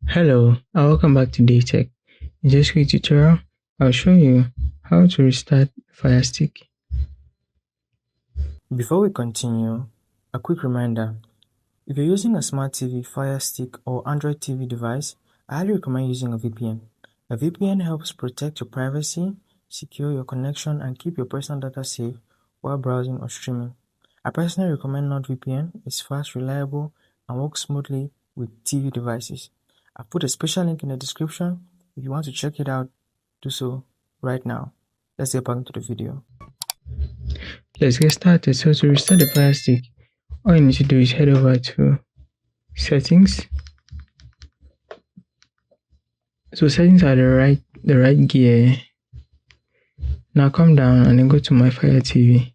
Hello and welcome back to DaveTech. In this quick tutorial, I'll show you how to restart Firestick. Before we continue, a quick reminder. If you're using a smart TV, Firestick, or Android TV device, I highly recommend using a VPN. A VPN helps protect your privacy, secure your connection, and keep your personal data safe while browsing or streaming. I personally recommend NordVPN. It's fast, reliable, and works smoothly with TV devices. I've put a special link in the description. If you want to check it out, do so right now. Let's get back into the video. Let's get started. So to restart the Firestick, all you need to do is head over to Settings. So settings are the right gear. Now come down and then go to my Fire TV.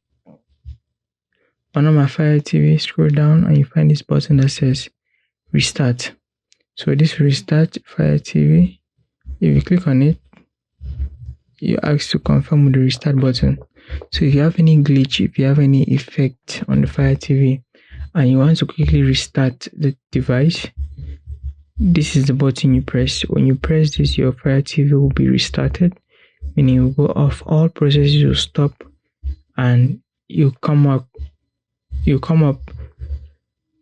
On my Fire TV, scroll down and you find this button that says Restart. So this Restart Fire TV, if you click on it, you're asked to confirm with the restart button. So if you have any glitch, if you have any effect on the Fire TV and you want to quickly restart the device, this is the button you press. When you press this, your Fire TV will be restarted, meaning it will go off, all processes will stop, and you come up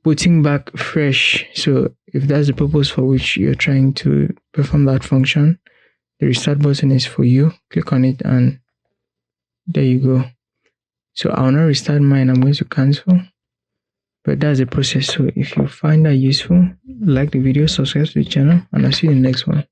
putting back fresh. So if that's the purpose for which you're trying to perform that function, the restart button is for you. Click on it and there you go. So I'll not restart mine, I'm going to cancel. But that's the process. So if you find that useful, like the video, subscribe to the channel, and I'll see you in the next one.